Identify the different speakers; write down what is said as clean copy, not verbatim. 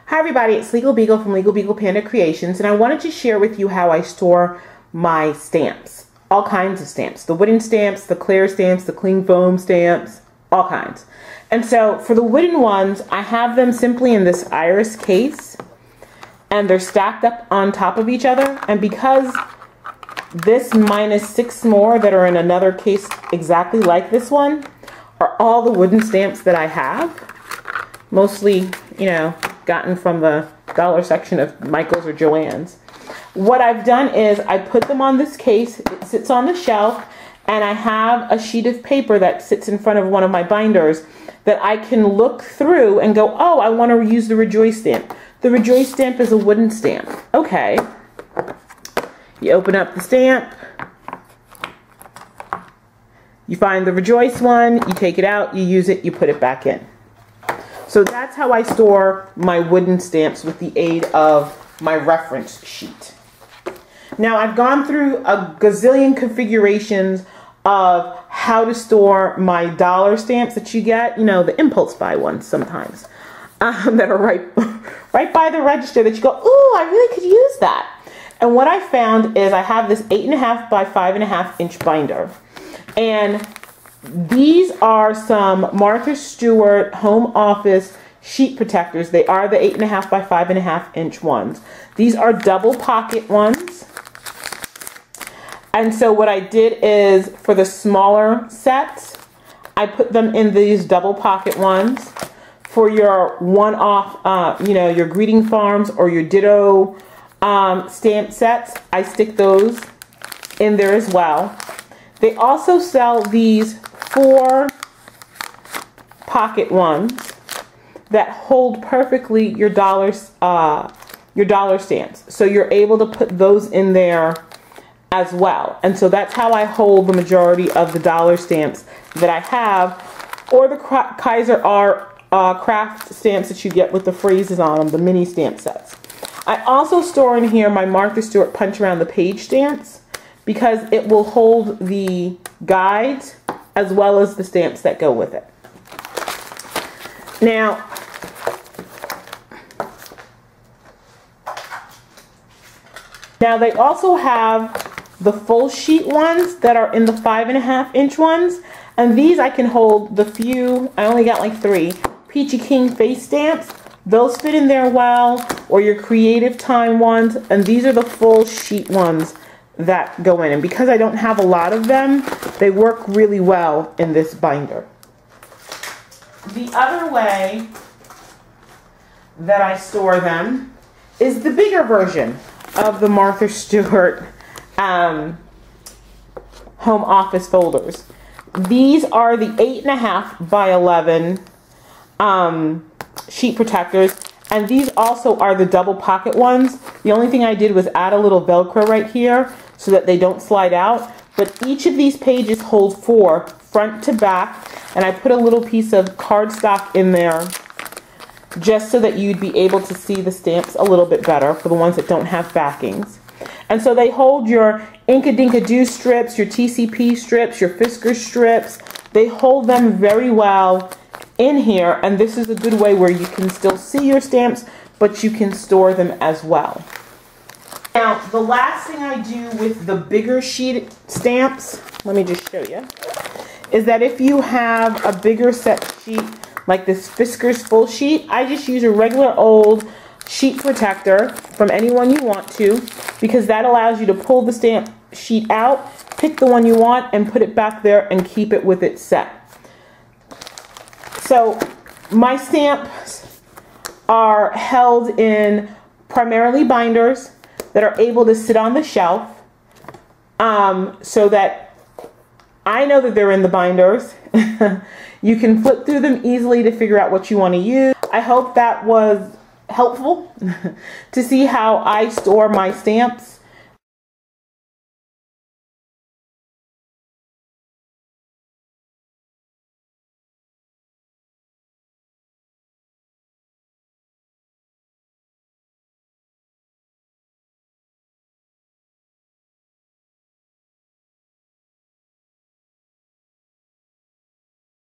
Speaker 1: Hi everybody, it's Legal Beagle from Legal Beagle Panda Creations, and I wanted to share with you how I store my stamps. All kinds of stamps. The wooden stamps, the clear stamps, the cling foam stamps, all kinds. And so for the wooden ones, I have them simply in this iris case, and they're stacked up on top of each other. And because this minus 6 more that are in another case exactly like this one are all the wooden stamps that I have, mostly, you know, gotten from the dollar section of Michael's or Joann's. What I've done is I put them on this case, it sits on the shelf, and I have a sheet of paper that sits in front of one of my binders that I can look through and go, oh, I want to use the Rejoice stamp. The Rejoice stamp is a wooden stamp. Okay. You open up the stamp, you find the Rejoice one, you take it out, you use it, you put it back in. So that's how I store my wooden stamps with the aid of my reference sheet. Now I've gone through a gazillion configurations of how to store my dollar stamps that you get, you know, the impulse buy ones sometimes, that are right by the register that you go, ooh, I really could use that. And what I found is I have this 8.5 by 5.5 inch binder, and these are some Martha Stewart home office sheet protectors. They are the 8.5 by 5.5 inch ones. These are double pocket ones. And so what I did is for the smaller sets, I put them in these double pocket ones. For your one-off, you know, your greeting farms or your ditto stamp sets, I stick those in there as well. They also sell these 4 pocket ones that hold perfectly your dollar stamps. So you're able to put those in there as well. And so that's how I hold the majority of the dollar stamps that I have, or the Kaiser R craft stamps that you get with the phrases on them, the mini stamp sets. I also store in here my Martha Stewart punch around the page stamps, because it will hold the guides as well as the stamps that go with it. Now, they also have the full sheet ones that are in the 5.5 inch ones, and these I can hold the few, I only got like 3, Peachy King face stamps. Those fit in there well, or your Creative Time ones, and these are the full sheet ones that go in. And because I don't have a lot of them, they work really well in this binder. The other way that I store them is the bigger version of the Martha Stewart home office folders. These are the 8.5 by 11 sheet protectors, and these also are the double pocket ones. The only thing I did was add a little Velcro right here so that they don't slide out, but each of these pages hold 4 front to back, and I put a little piece of cardstock in there just so that you'd be able to see the stamps a little bit better for the ones that don't have backings. And so they hold your Inka Dinka Doo strips, your TCP strips, your Fisker strips. They hold them very well in here, and this is a good way where you can still see your stamps, but you can store them as well. Now, the last thing I do with the bigger sheet stamps, let me just show you, is that if you have a bigger set sheet like this Fisker's full sheet, I just use a regular old sheet protector from anyone you want to, because that allows you to pull the stamp sheet out, pick the one you want, and put it back there and keep it with its set. So my stamps are held in primarily binders that are able to sit on the shelf, so that I know that they're in the binders. You can flip through them easily to figure out what you want to use. I hope that was helpful to see how I store my stamps.